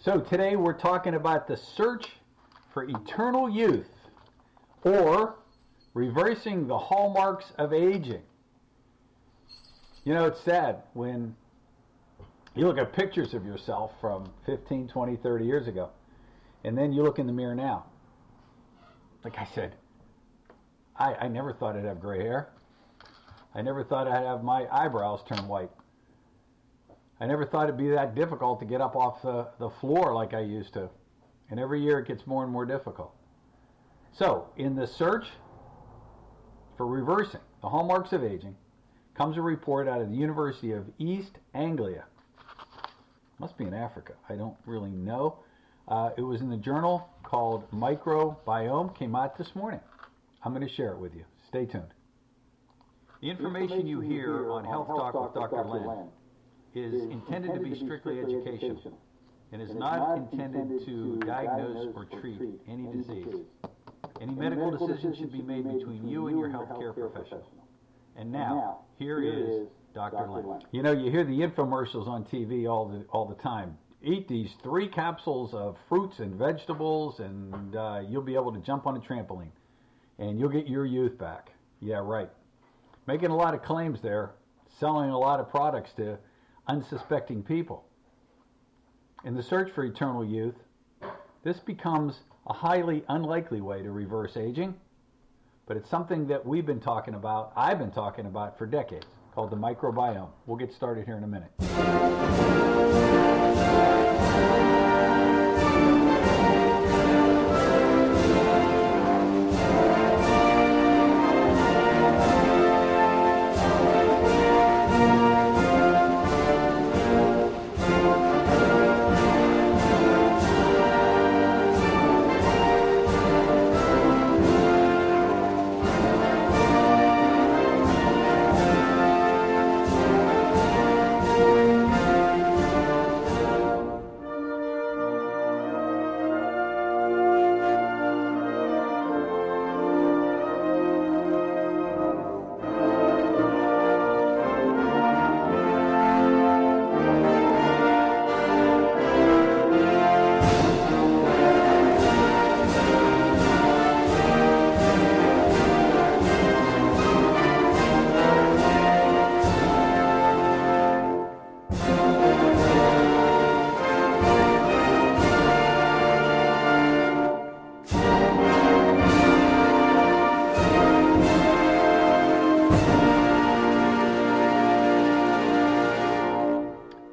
So today we're talking about the search for eternal youth, or reversing the hallmarks of aging. You know, it's sad when you look at pictures of yourself from 15, 20, 30 years ago, and then you look in the mirror now. Like I said, I never thought I'd have gray hair. I never thought I'd have my eyebrows turn white. I never thought it'd be that difficult to get up off the floor like I used to. And every year it gets more and more difficult. So, in the search for reversing the hallmarks of aging, comes a report out of the University of East Anglia. Must be in Africa. I don't really know. It was in the journal called Microbiome. Came out this morning. I'm going to share it with you. Stay tuned. The information you hear on Health Talk with Dr. Len is intended to be strictly educational and is not intended to diagnose or treat any disease. Any medical decision should be made between you and your healthcare professional. And now, here is Dr. Len. You know, you hear the infomercials on TV all the time. Eat these 3 capsules of fruits and vegetables and you'll be able to jump on a trampoline and you'll get your youth back. Yeah, right. Making a lot of claims there, selling a lot of products to unsuspecting people. In the search for eternal youth, this becomes a highly unlikely way to reverse aging, but it's something that I've been talking about for decades, called the microbiome. We'll get started here in a minute.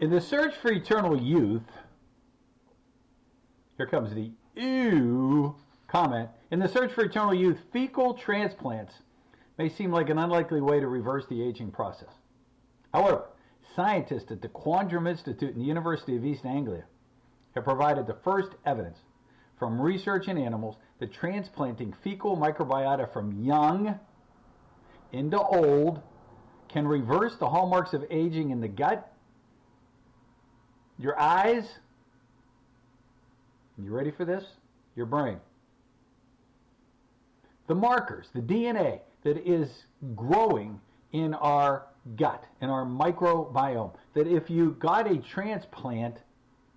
In the search for eternal youth, here comes the ew comment. In the search for eternal youth, fecal transplants may seem like an unlikely way to reverse the aging process. However, scientists at the Quandram Institute in the University of East Anglia have provided the first evidence from research in animals that transplanting fecal microbiota from young into old can reverse the hallmarks of aging in the gut, your eyes, you ready for this? Your brain. The markers, the DNA that is growing in our gut, in our microbiome, that if you got a transplant,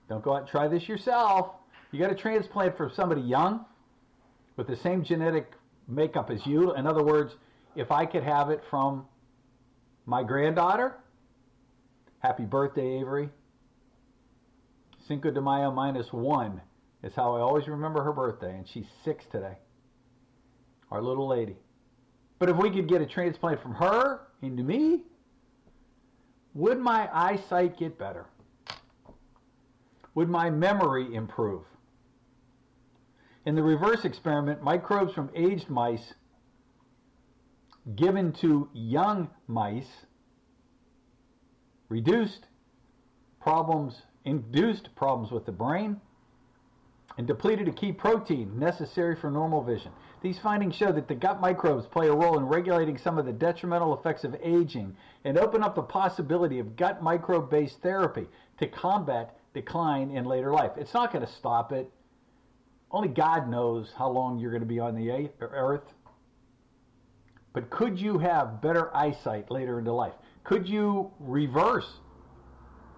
don't go out and try this yourself, you got a transplant from somebody young with the same genetic makeup as you. In other words, if I could have it from my granddaughter, happy birthday, Avery. Cinco de Mayo -1 is how I always remember her birthday, and she's 6 today. Our little lady. But if we could get a transplant from her into me, would my eyesight get better? Would my memory improve? In the reverse experiment, microbes from aged mice given to young mice induced problems with the brain and depleted a key protein necessary for normal vision. These findings show that the gut microbes play a role in regulating some of the detrimental effects of aging and open up the possibility of gut microbe-based therapy to combat decline in later life. It's not going to stop it. Only God knows how long you're going to be on the earth. But could you have better eyesight later into life? Could you reverse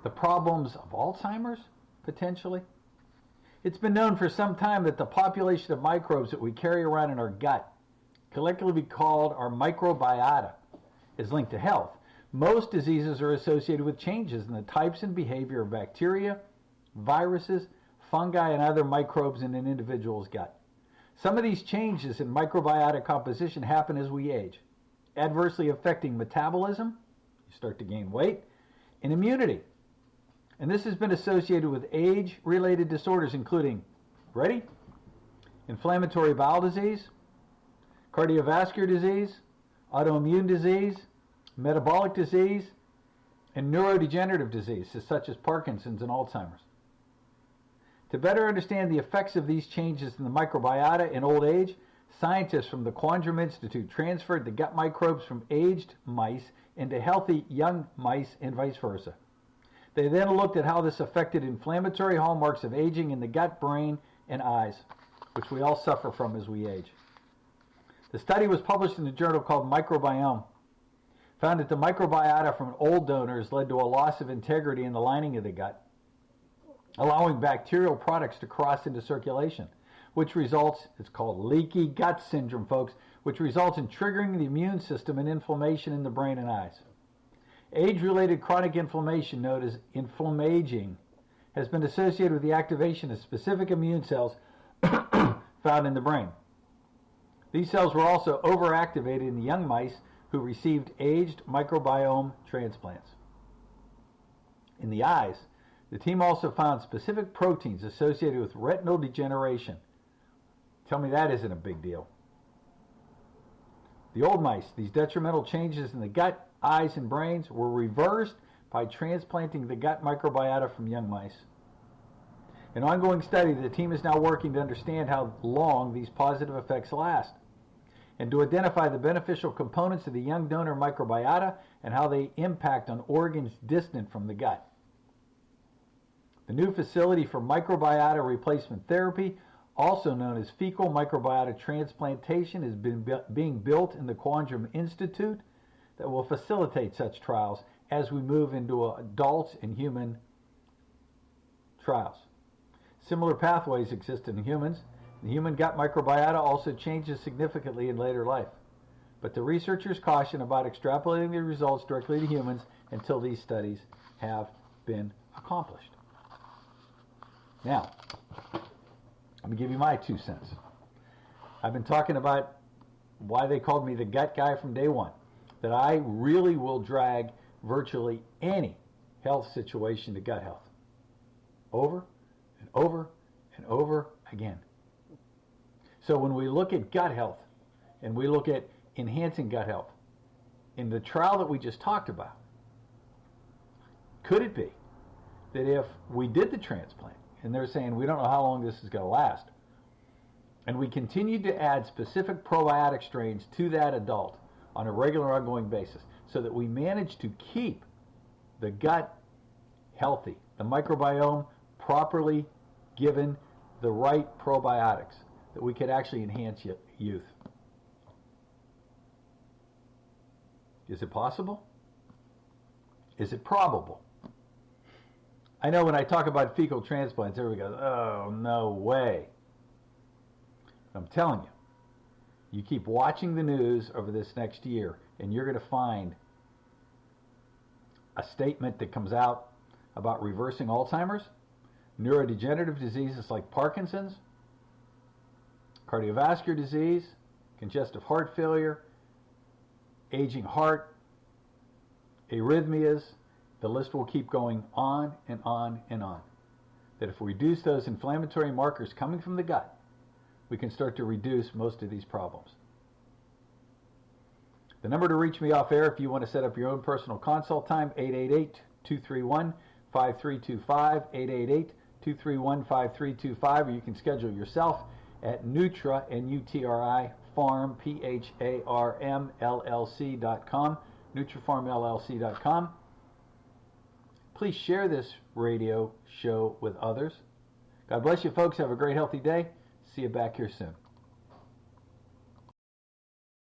the problems of Alzheimer's, potentially? It's been known for some time that the population of microbes that we carry around in our gut, collectively called our microbiota, is linked to health. Most diseases are associated with changes in the types and behavior of bacteria, viruses, fungi, and other microbes in an individual's gut. Some of these changes in microbiota composition happen as we age, adversely affecting metabolism, you start to gain weight, and immunity. And this has been associated with age-related disorders including, ready? Inflammatory bowel disease, cardiovascular disease, autoimmune disease, metabolic disease, and neurodegenerative diseases such as Parkinson's and Alzheimer's. To better understand the effects of these changes in the microbiota in old age, scientists from the Quandram Institute transferred the gut microbes from aged mice into healthy young mice and vice versa. They then looked at how this affected inflammatory hallmarks of aging in the gut, brain, and eyes, which we all suffer from as we age. The study was published in a journal called Microbiome. Found that the microbiota from old donors led to a loss of integrity in the lining of the gut, allowing bacterial products to cross into circulation, which results, it's called leaky gut syndrome, folks, which results in triggering the immune system and inflammation in the brain and eyes. Age-related chronic inflammation, known as inflammaging, has been associated with the activation of specific immune cells found in the brain. These cells were also overactivated in the young mice who received aged microbiome transplants. In the eyes, the team also found specific proteins associated with retinal degeneration. Tell me that isn't a big deal. The old mice, these detrimental changes in the gut, eyes, and brains were reversed by transplanting the gut microbiota from young mice. An ongoing study, the team is now working to understand how long these positive effects last and to identify the beneficial components of the young donor microbiota and how they impact on organs distant from the gut. The new facility for microbiota replacement therapy, also known as fecal microbiota transplantation, is being built in the Quandram Institute that will facilitate such trials as we move into adults and human trials. Similar pathways exist in humans. The human gut microbiota also changes significantly in later life, but the researchers caution about extrapolating the results directly to humans until these studies have been accomplished. Now, let me give you my 2 cents. I've been talking about why they called me the gut guy from day one, that I really will drag virtually any health situation to gut health over and over and over again. So when we look at gut health and we look at enhancing gut health, in the trial that we just talked about, could it be that if we did the transplant, and they're saying we don't know how long this is going to last, and we continued to add specific probiotic strains to that adult on a regular ongoing basis so that we manage to keep the gut healthy, the microbiome properly given the right probiotics, that we could actually enhance youth. Is it possible? Is it probable? I know when I talk about fecal transplants, everybody goes, oh, no way. I'm telling you, you keep watching the news over this next year, and you're going to find a statement that comes out about reversing Alzheimer's, neurodegenerative diseases like Parkinson's, cardiovascular disease, congestive heart failure, aging heart, arrhythmias. The list will keep going on and on and on. That if we reduce those inflammatory markers coming from the gut, we can start to reduce most of these problems. The number to reach me off air if you want to set up your own personal consult time, 888-231-5325, 888-231-5325, or you can schedule yourself at Nutra, N-U-T-R-I, Farm, P-H-A-R-M, LLC.com, NutraFarmLLC.com. Please share this radio show with others. God bless you, folks. Have a great, healthy day. See you back here soon.